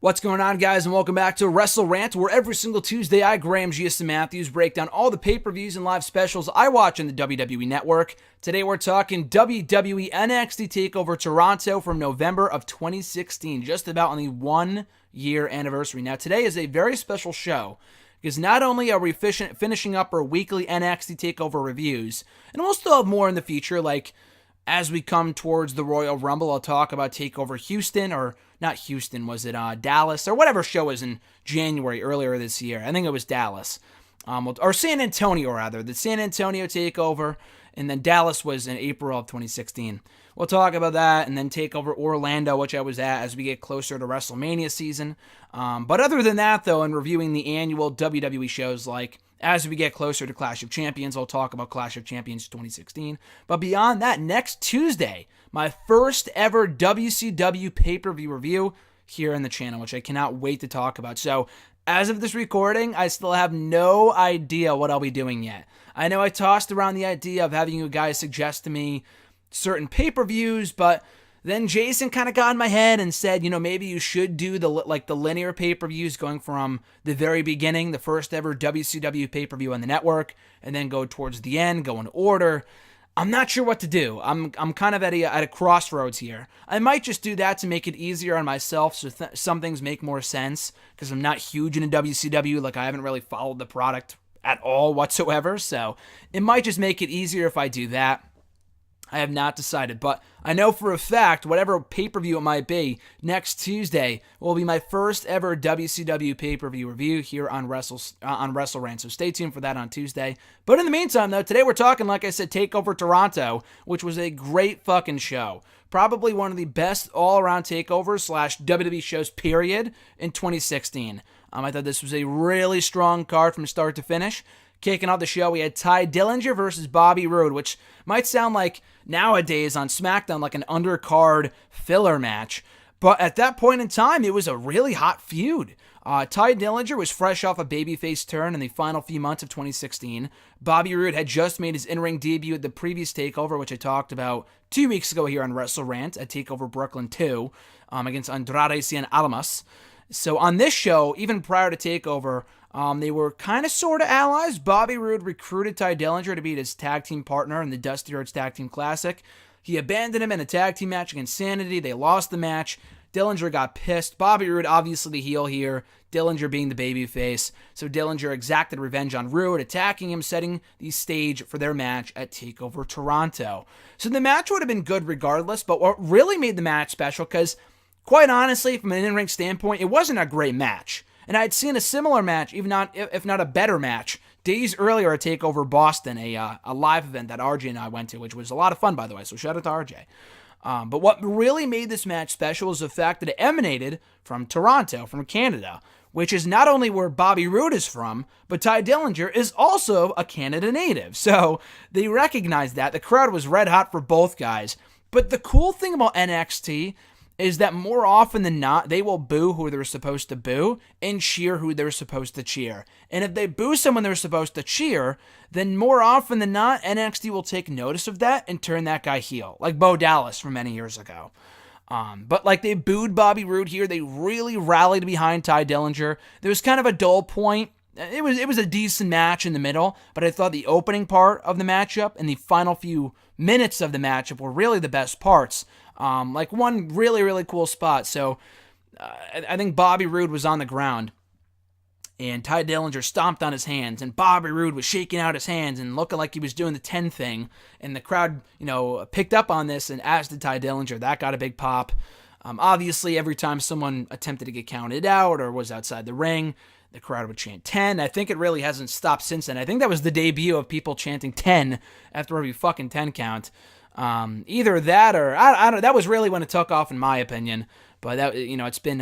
What's going on, guys, and welcome back to WrestleRant, where every single Tuesday I, Graham Giusta Matthews, break down all the pay-per-views and live specials I watch on the WWE Network. Today we're talking WWE NXT TakeOver Toronto from November of 2016, just about on the 1-year anniversary. Now, today is a very special show, because not only are we finishing up our weekly NXT TakeOver reviews, and we'll still have more in the future, like as we come towards the Royal Rumble, I'll talk about TakeOver Houston, or not Houston, was it Dallas, or whatever show was in January earlier this year. I think it was Dallas, or San Antonio rather, the San Antonio TakeOver, and then Dallas was in April of 2016. We'll talk about that, and then TakeOver Orlando, which I was at as we get closer to WrestleMania season. But other than that, though, in reviewing the annual WWE shows, like as we get closer to Clash of Champions, I'll talk about Clash of Champions 2016. But beyond that, next Tuesday, my first ever WCW pay-per-view review here on the channel, which I cannot wait to talk about. So, as of this recording, I still have no idea what I'll be doing yet. I know I tossed around the idea of having you guys suggest to me certain pay-per-views, but then Jason kind of got in my head and said, maybe you should do the linear pay-per-views going from the very beginning, the first ever WCW pay-per-view on the network, and then go towards the end, go in order. I'm not sure what to do. I'm kind of at a crossroads here. I might just do that to make it easier on myself, so some things make more sense, because I'm not huge into WCW. Like, I haven't really followed the product at all whatsoever, so it might just make it easier if I do that. I have not decided, but I know for a fact, whatever pay-per-view it might be, next Tuesday will be my first ever WCW pay-per-view review here on WrestleRant, so stay tuned for that on Tuesday. But in the meantime, though, today we're talking, like I said, TakeOver Toronto, which was a great fucking show. Probably one of the best all-around takeovers / WWE shows, period, in 2016. I thought this was a really strong card from start to finish. Kicking off the show, we had Ty Dillinger versus Bobby Roode, which might sound like nowadays on SmackDown like an undercard filler match. But at that point in time, it was a really hot feud. Ty Dillinger was fresh off a babyface turn in the final few months of 2016. Bobby Roode had just made his in-ring debut at the previous TakeOver, which I talked about 2 weeks ago here on WrestleRant at TakeOver Brooklyn 2 against Andrade Cien Almas. So on this show, even prior to TakeOver, they were kind of sort of allies. Bobby Roode recruited Ty Dillinger to be his tag team partner in the Dusty Rhodes Tag Team Classic. He abandoned him in a tag team match against Sanity. They lost the match. Dillinger got pissed. Bobby Roode, obviously the heel here, Dillinger being the babyface. So Dillinger exacted revenge on Roode, attacking him, setting the stage for their match at TakeOver Toronto. So the match would have been good regardless, but what really made the match special, because quite honestly, from an in-ring standpoint, it wasn't a great match. And I had seen a similar match, if not a better match, days earlier at TakeOver Boston, a live event that RJ and I went to, which was a lot of fun, by the way, so shout out to RJ. But what really made this match special is the fact that it emanated from Toronto, from Canada, which is not only where Bobby Roode is from, but Ty Dillinger is also a Canada native. So they recognized that. The crowd was red hot for both guys. But the cool thing about NXT is that more often than not, they will boo who they're supposed to boo and cheer who they're supposed to cheer. And if they boo someone they're supposed to cheer, then more often than not, NXT will take notice of that and turn that guy heel, like Bo Dallas from many years ago. But like they booed Bobby Roode here, they really rallied behind Ty Dillinger. There was kind of a dull point. It was a decent match in the middle, but I thought the opening part of the matchup and the final few minutes of the matchup were really the best parts. Like one really, really cool spot. So I think Bobby Roode was on the ground and Ty Dillinger stomped on his hands and Bobby Roode was shaking out his hands and looking like he was doing the 10 thing. And the crowd, picked up on this, and as did Ty Dillinger. That got a big pop. Obviously, every time someone attempted to get counted out or was outside the ring, the crowd would chant 10. I think it really hasn't stopped since then. I think that was the debut of people chanting 10 after every fucking 10 count. Either that or I don't know. That was really when it took off, in my opinion. But that, it's been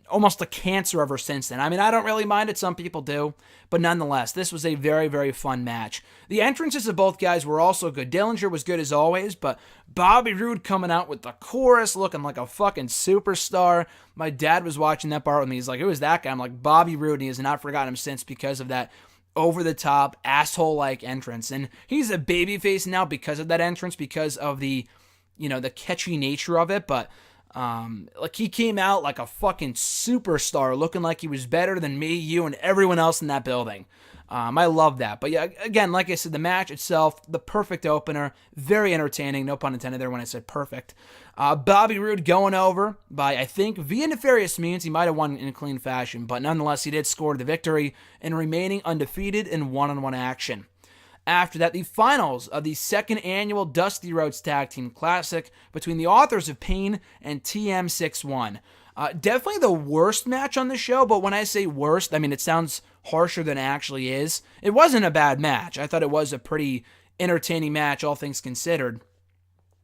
almost a cancer ever since then. I mean, I don't really mind it. Some people do, but nonetheless, this was a very, very fun match. The entrances of both guys were also good. Dillinger was good as always, but Bobby Roode coming out with the chorus, looking like a fucking superstar. My dad was watching that part with me. He's like, "Who is that guy?" I'm like, "Bobby Roode," and he has not forgotten him since because of that over-the-top, asshole-like entrance. And he's a babyface now because of that entrance, because of the, the catchy nature of it. But Like he came out like a fucking superstar, looking like he was better than me, you, and everyone else in that building. I love that. But yeah, again, like I said, the match itself, the perfect opener, very entertaining, no pun intended there when I said perfect. Bobby Roode going over by, I think, via nefarious means. He might have won in a clean fashion, but nonetheless, he did score the victory and remaining undefeated in one-on-one action. After that, the finals of the second annual Dusty Rhodes Tag Team Classic between the Authors of Pain and TM61. Definitely the worst match on the show, but when I say worst, I mean it sounds harsher than it actually is. It wasn't a bad match. I thought it was a pretty entertaining match, all things considered.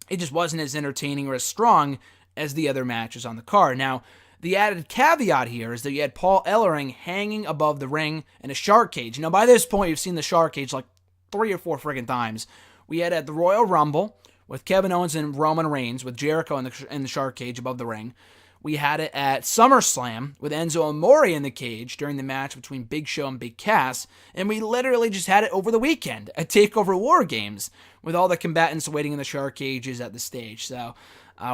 It just wasn't as entertaining or as strong as the other matches on the card. Now, the added caveat here is that you had Paul Ellering hanging above the ring in a shark cage. Now, by this point, you've seen the shark cage like 3 or 4 friggin' times. We had at the Royal Rumble with Kevin Owens and Roman Reigns with Jericho in the shark cage above the ring. We had it at SummerSlam with Enzo Amore in the cage during the match between Big Show and Big Cass. And we literally just had it over the weekend at TakeOver War Games with all the combatants waiting in the shark cages at the stage. So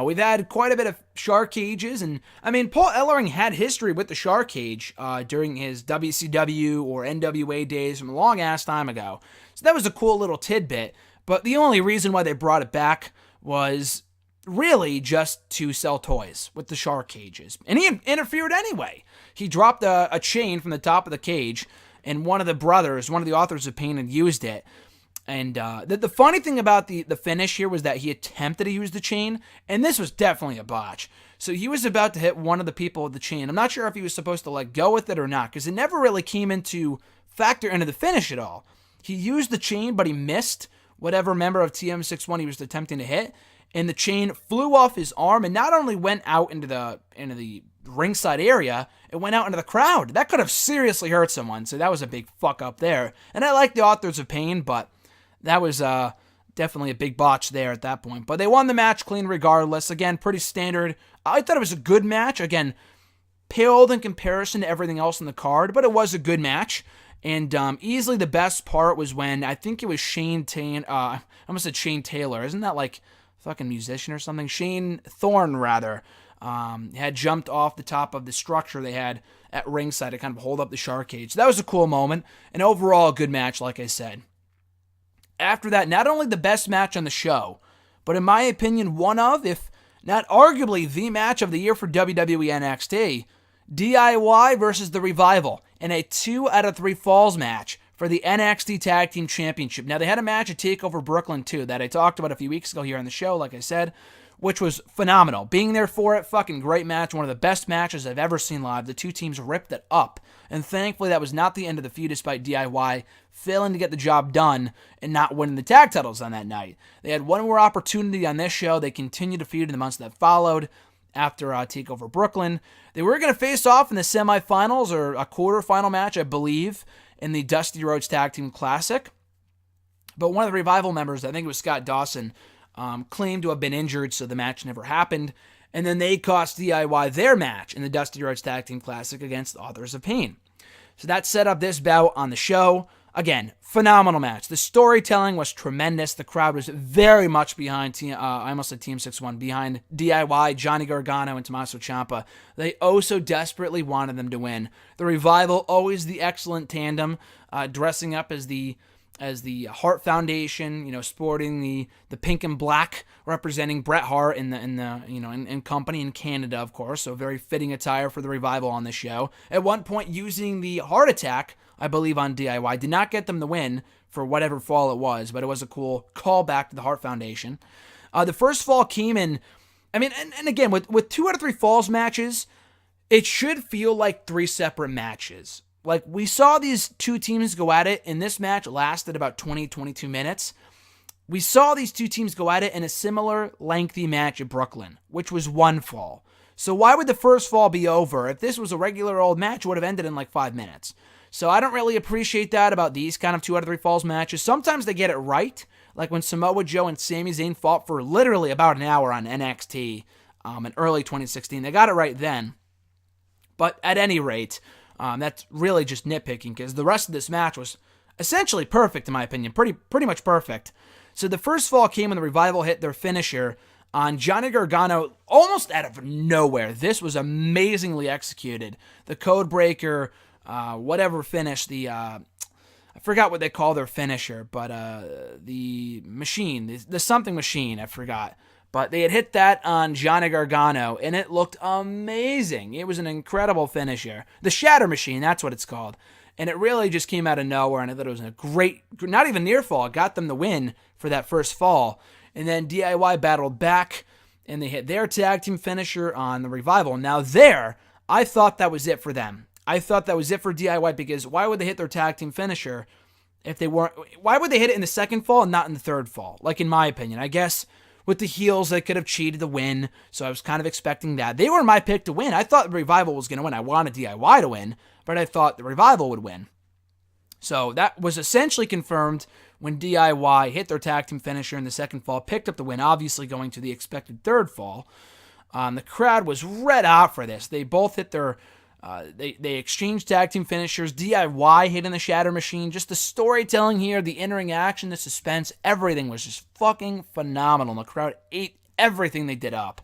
we've had quite a bit of shark cages. And I mean, Paul Ellering had history with the shark cage during his WCW or NWA days from a long ass time ago. So that was a cool little tidbit. But the only reason why they brought it back was really just to sell toys with the shark cages. And he interfered anyway. He dropped a chain from the top of the cage, and one of the brothers, one of the Authors of Pain, had used it. And the funny thing about the finish here was that he attempted to use the chain, and this was definitely a botch. So he was about to hit one of the people with the chain. I'm not sure if he was supposed to let go with it or not, because it never really came into factor into the finish at all. He used the chain, but he missed whatever member of TM61 he was attempting to hit, and the chain flew off his arm and not only went out into the ringside area, it went out into the crowd. That could have seriously hurt someone, so that was a big fuck up there. And I like the Authors of Pain, but that was definitely a big botch there at that point. But they won the match clean regardless. Again, pretty standard. I thought it was a good match. Again, paled in comparison to everything else on the card, but it was a good match. And easily the best part was when, I think it was I almost said Shane Taylor. Isn't that like fucking musician or something? Shane Thorne, rather, had jumped off the top of the structure they had at ringside to kind of hold up the shark cage. So that was a cool moment. And overall, a good match, like I said. After that, not only the best match on the show, but in my opinion, one of, if not arguably the match of the year for WWE NXT, DIY versus The Revival in a 2 out of 3 falls match for the NXT Tag Team Championship. Now, they had a match at TakeOver Brooklyn, too, that I talked about a few weeks ago here on the show, like I said, which was phenomenal. Being there for it, fucking great match, one of the best matches I've ever seen live. The two teams ripped it up, and thankfully that was not the end of the feud despite DIY failing to get the job done and not winning the tag titles on that night. They had one more opportunity on this show. They continued to feud in the months that followed after TakeOver Brooklyn. They were going to face off in the semifinals or a quarterfinal match, I believe, in the Dusty Rhodes Tag Team Classic. But one of the Revival members, I think it was Scott Dawson, claimed to have been injured, so the match never happened. And then they cost DIY their match in the Dusty Rhodes Tag Team Classic against Authors of Pain. So that set up this bout on the show. Again, phenomenal match. The storytelling was tremendous. The crowd was very much behind, I almost said Team 6-1, behind DIY, Johnny Gargano, and Tommaso Ciampa. They oh so desperately wanted them to win. The Revival, always the excellent tandem, dressing up as the Hart Foundation, sporting the pink and black, representing Bret Hart in company in Canada, of course. So very fitting attire for the Revival on this show. At one point, using the Heart Attack, I believe, on DIY, did not get them the win for whatever fall it was, but it was a cool callback to the Hart Foundation. The first fall came in, and again, with 2 out of 3 falls matches, it should feel like 3 separate matches. Like, we saw these two teams go at it, and this match lasted about 20-22 minutes. We saw these two teams go at it in a similar lengthy match at Brooklyn, which was 1 fall. So why would the first fall be over? If this was a regular old match, it would have ended in like 5 minutes. So I don't really appreciate that about these kind of 2 out of 3 falls matches. Sometimes they get it right, like when Samoa Joe and Sami Zayn fought for literally about an hour on NXT in early 2016. They got it right then. But at any rate, that's really just nitpicking because the rest of this match was essentially perfect in my opinion, pretty much perfect. So the first fall came when the Revival hit their finisher on Johnny Gargano almost out of nowhere. This was amazingly executed. The code breaker, whatever finish, I forgot what they call their finisher, but the machine, the something machine, I forgot. But they had hit that on Johnny Gargano, and it looked amazing. It was an incredible finisher. The Shatter Machine, that's what it's called. And it really just came out of nowhere, and I thought it was a great, not even near fall. It got them the win for that first fall. And then DIY battled back, and they hit their tag team finisher on the Revival. Now I thought that was it for them. I thought that was it for DIY, because why would they hit their tag team finisher if they weren't? Why would they hit it in the second fall and not in the third fall? Like, in my opinion, I guess with the heels, they could have cheated the win, so I was kind of expecting that. They were my pick to win. I thought the Revival was going to win. I wanted DIY to win, but I thought the Revival would win. So that was essentially confirmed when DIY hit their tag team finisher in the second fall, picked up the win, obviously going to the expected third fall. The crowd was red hot for this. They both hit their... They exchanged tag team finishers. DIY hitting the Shatter Machine. Just the storytelling here, the in-ring action, the suspense, everything was just fucking phenomenal. The crowd ate everything they did up.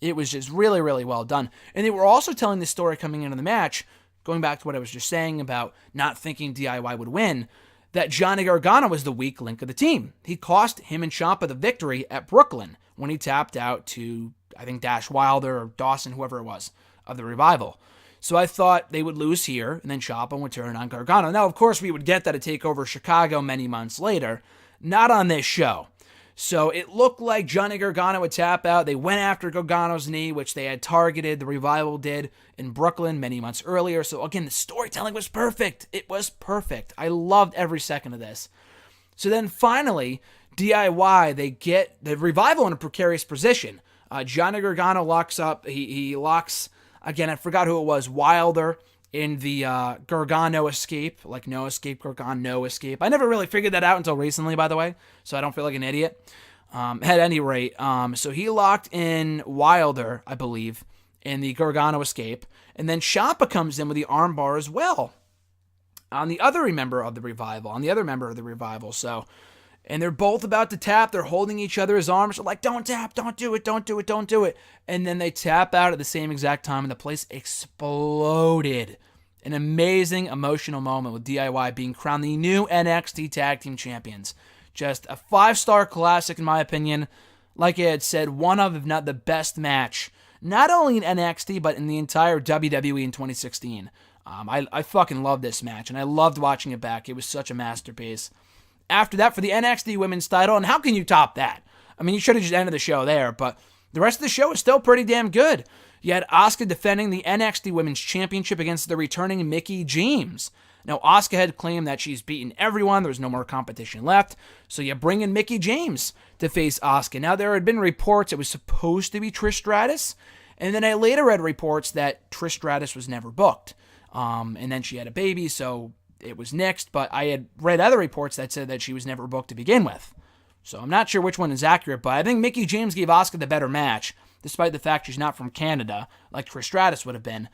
It was just really, really well done. And they were also telling the story coming into the match, going back to what I was just saying about not thinking DIY would win, that Johnny Gargano was the weak link of the team. He cost him and Ciampa the victory at Brooklyn when he tapped out to, I think, Dash Wilder or Dawson, whoever it was, of the Revival. So I thought they would lose here, and then Ciampa would turn on Gargano. Now, of course, we would get that at TakeOver Chicago many months later, not on this show. So it looked like Johnny Gargano would tap out. They went after Gargano's knee, which they had targeted, the Revival did, in Brooklyn many months earlier. So again, the storytelling was perfect. It was perfect. I loved every second of this. So then finally, DIY, they get the Revival in a precarious position. Johnny Gargano locks up. He locks... Again, I forgot who it was, Wilder in the Gargano escape, like no escape, Gargano escape. I never really figured that out until recently, by the way, so I don't feel like an idiot. At any rate, so he locked in Wilder, I believe, in the Gargano escape, and then Ciampa comes in with the armbar as well on the other member of the Revival, so... And they're both about to tap. They're holding each other's arms. They're like, don't tap, don't do it, don't do it, don't do it. And then they tap out at the same exact time, and the place exploded. An amazing emotional moment with DIY being crowned the new NXT Tag Team Champions. Just a 5-star classic, in my opinion. Like I had said, one of, if not the best match, not only in NXT, but in the entire WWE in 2016. I fucking loved this match, and I loved watching it back. It was such a masterpiece. After that, for the NXT Women's title, and how can you top that? I mean, you should have just ended the show there, but the rest of the show is still pretty damn good. You had Asuka defending the NXT Women's Championship against the returning Mickie James. Now, Asuka had claimed that she's beaten everyone, there's no more competition left, so you bring in Mickie James to face Asuka. Now, there had been reports it was supposed to be Trish Stratus, and then I later read reports that Trish Stratus was never booked. And then she had a baby, so... it was nixed, but I had read other reports that said that she was never booked to begin with. So I'm not sure which one is accurate, but I think Mickie James gave Asuka the better match, despite the fact she's not from Canada, like Trish Stratus would have been.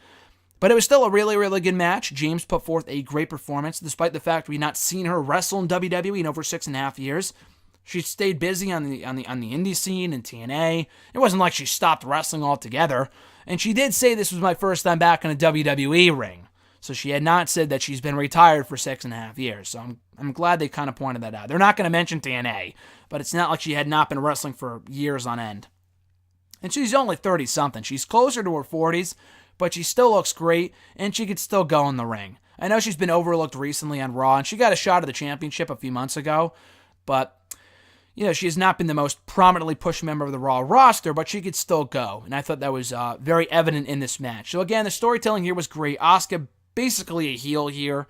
But it was still a really, really good match. James put forth a great performance, despite the fact we'd not seen her wrestle in WWE in over 6.5 years. She stayed busy on the indie scene and TNA. It wasn't like she stopped wrestling altogether. And she did say this was my first time back in a WWE ring. So she had not said that she's been retired for 6.5 years. So I'm glad they kind of pointed that out. They're not going to mention TNA, but it's not like she had not been wrestling for years on end. And she's only 30-something. She's closer to her 40s, but she still looks great, and she could still go in the ring. I know she's been overlooked recently on Raw, and she got a shot at the championship a few months ago, but... you know, she has not been the most prominently pushed member of the Raw roster, but she could still go. And I thought that was very evident in this match. So again, the storytelling here was great. Asuka, basically a heel here.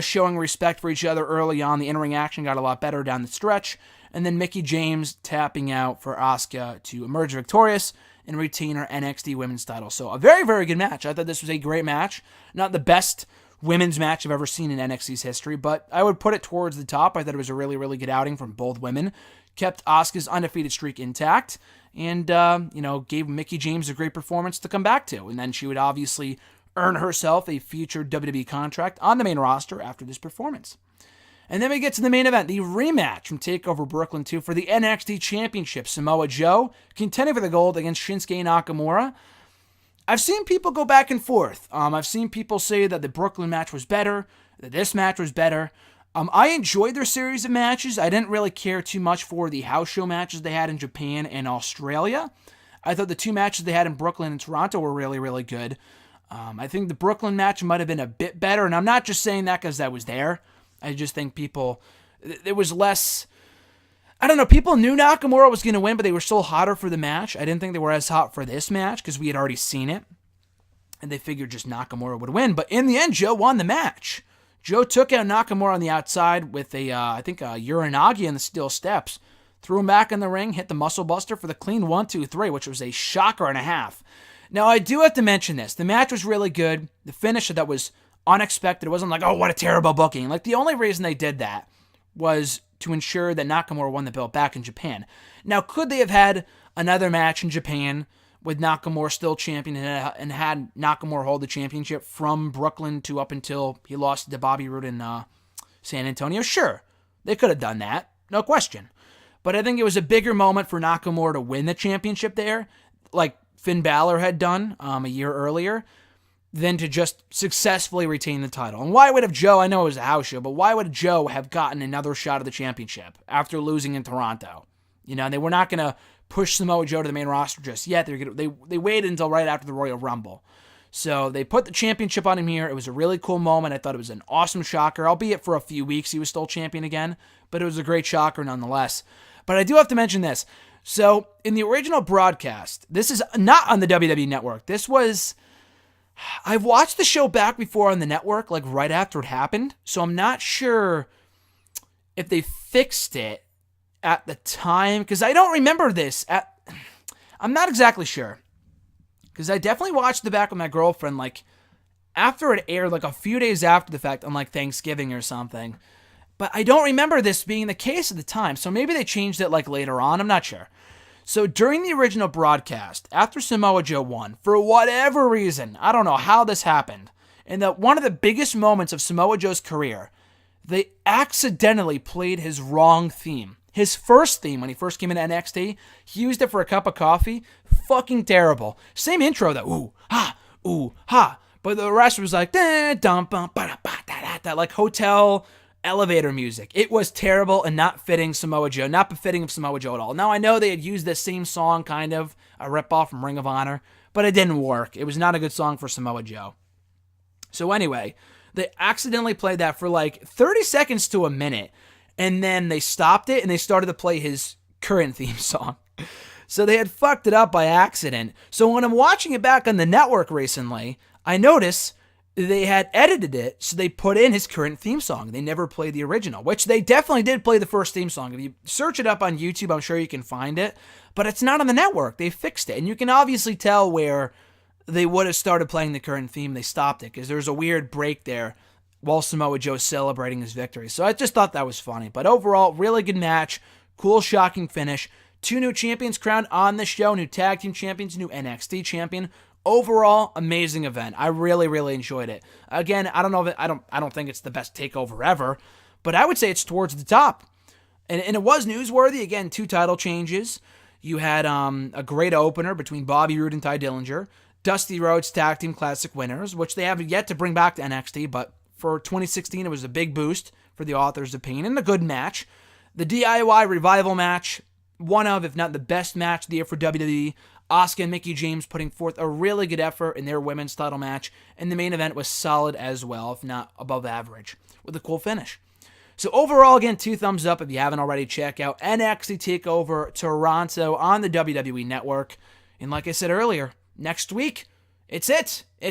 Showing respect for each other early on. The in-ring action got a lot better down the stretch. And then Mickie James tapping out for Asuka to emerge victorious and retain her NXT Women's title. So a very, very good match. I thought this was a great match. Not the best women's match I've ever seen in NXT's history, but I would put it towards the top. I thought it was a really, really good outing from both women. Kept Asuka's undefeated streak intact, and gave Mickie James a great performance to come back to. And then she would obviously earn herself a future WWE contract on the main roster after this performance. And then we get to the main event, the rematch from TakeOver Brooklyn 2 for the NXT Championship. Samoa Joe contending for the gold against Shinsuke Nakamura. I've seen people go back and forth. I've seen people say that the Brooklyn match was better, that this match was better. I enjoyed their series of matches. I didn't really care too much for the house show matches they had in Japan and Australia. I thought the two matches they had in Brooklyn and Toronto were really, really good. I think the Brooklyn match might have been a bit better, and I'm not just saying that because I was there. I just think there was less... I don't know, people knew Nakamura was going to win, but they were still hotter for the match. I didn't think they were as hot for this match because we had already seen it. And they figured just Nakamura would win. But in the end, Joe won the match. Joe took out Nakamura on the outside with a Uranagi in the steel steps. Threw him back in the ring, hit the muscle buster for the clean 1-2-3, which was a shocker and a half. Now, I do have to mention this. The match was really good. The finish that was unexpected. It wasn't like, oh, what a terrible booking. Like, the only reason they did that was to ensure that Nakamura won the belt back in Japan. Now, could they have had another match in Japan with Nakamura still champion and had Nakamura hold the championship from Brooklyn to up until he lost to Bobby Roode in San Antonio? Sure, they could have done that, no question. But I think it was a bigger moment for Nakamura to win the championship there, like Finn Balor had done a year earlier, than to just successfully retain the title. And why would have Joe, I know it was a house show, but why would Joe have gotten another shot at the championship after losing in Toronto? You know, they were not going to push Samoa Joe to the main roster just yet. They waited until right after the Royal Rumble. So they put the championship on him here. It was a really cool moment. I thought it was an awesome shocker, albeit for a few weeks he was still champion again, but it was a great shocker nonetheless. But I do have to mention this. So in the original broadcast, this is not on the WWE Network. I've watched the show back before on the network, like right after it happened, so I'm not sure if they fixed it at the time, because I don't remember this. I'm not exactly sure, because I definitely watched the back with my girlfriend, like, after it aired, like a few days after the fact, on like Thanksgiving or something, but I don't remember this being the case at the time, so maybe they changed it like later on, I'm not sure. So during the original broadcast, after Samoa Joe won, for whatever reason, I don't know how this happened, in one of the biggest moments of Samoa Joe's career, they accidentally played his wrong theme. His first theme when he first came into NXT, he used it for a cup of coffee. Fucking terrible. Same intro though. Ooh, ha. But the rest was like, that like hotel elevator music. It was terrible and not fitting Samoa Joe, not befitting of Samoa Joe at all. Now I know they had used this same song, kind of a ripoff from Ring of Honor, but it didn't work. It was not a good song for Samoa Joe. So anyway, they accidentally played that for like 30 seconds to a minute, and then they stopped it and they started to play his current theme song. So they had fucked it up by accident. So when I'm watching it back on the network recently, I notice they had edited it, so they put in his current theme song. They never played the original, which they definitely did play the first theme song. If you search it up on YouTube, I'm sure you can find it, but it's not on the network. They fixed it, and you can obviously tell where they would have started playing the current theme. They stopped it, because there's a weird break there while Samoa Joe's celebrating his victory. So I just thought that was funny. But overall, really good match, cool, shocking finish. 2 new champions crowned on the show, new tag team champions, new NXT champion. Overall, amazing event. I really, really enjoyed it. Again, I don't know if I don't think it's the best takeover ever, but I would say it's towards the top. And it was newsworthy. Again, 2 title changes. You had a great opener between Bobby Roode and Ty Dillinger. Dusty Rhodes Tag Team Classic winners, which they have yet to bring back to NXT, but for 2016, it was a big boost for the Authors of Pain and a good match. The DIY Revival match, one of, if not the best match of the year for WWE. Asuka and Mickie James putting forth a really good effort in their women's title match, and the main event was solid as well, if not above average, with a cool finish. So overall, again, 2 thumbs up if you haven't already. Check out NXT TakeOver Toronto on the WWE Network. And like I said earlier, next week, it's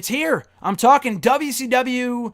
here. I'm talking WCW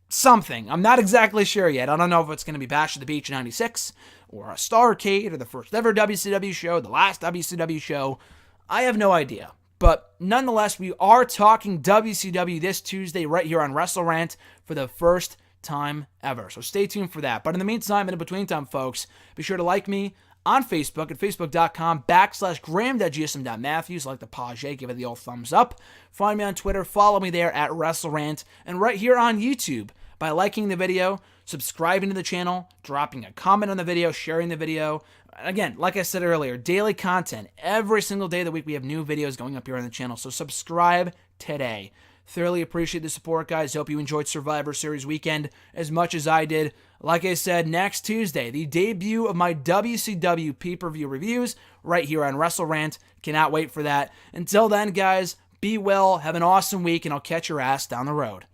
something. I'm not exactly sure yet. I don't know if it's going to be Bash at the Beach 96, or a Starrcade, or the first ever WCW show, the last WCW show. I have no idea. But nonetheless, we are talking WCW this Tuesday right here on WrestleRant for the first time ever. So stay tuned for that. But in the meantime, and in between time, folks, be sure to like me on Facebook at facebook.com/Graham.gsm.Matthews. Like the page, give it the old thumbs up. Find me on Twitter. Follow me there at WrestleRant. And right here on YouTube, by liking the video, subscribing to the channel, dropping a comment on the video, sharing the video. Again, like I said earlier, daily content. Every single day of the week, we have new videos going up here on the channel, so subscribe today. Thoroughly appreciate the support, guys. Hope you enjoyed Survivor Series weekend as much as I did. Like I said, next Tuesday, the debut of my WCW pay-per-view reviews right here on WrestleRant. Cannot wait for that. Until then, guys, be well, have an awesome week, and I'll catch your ass down the road.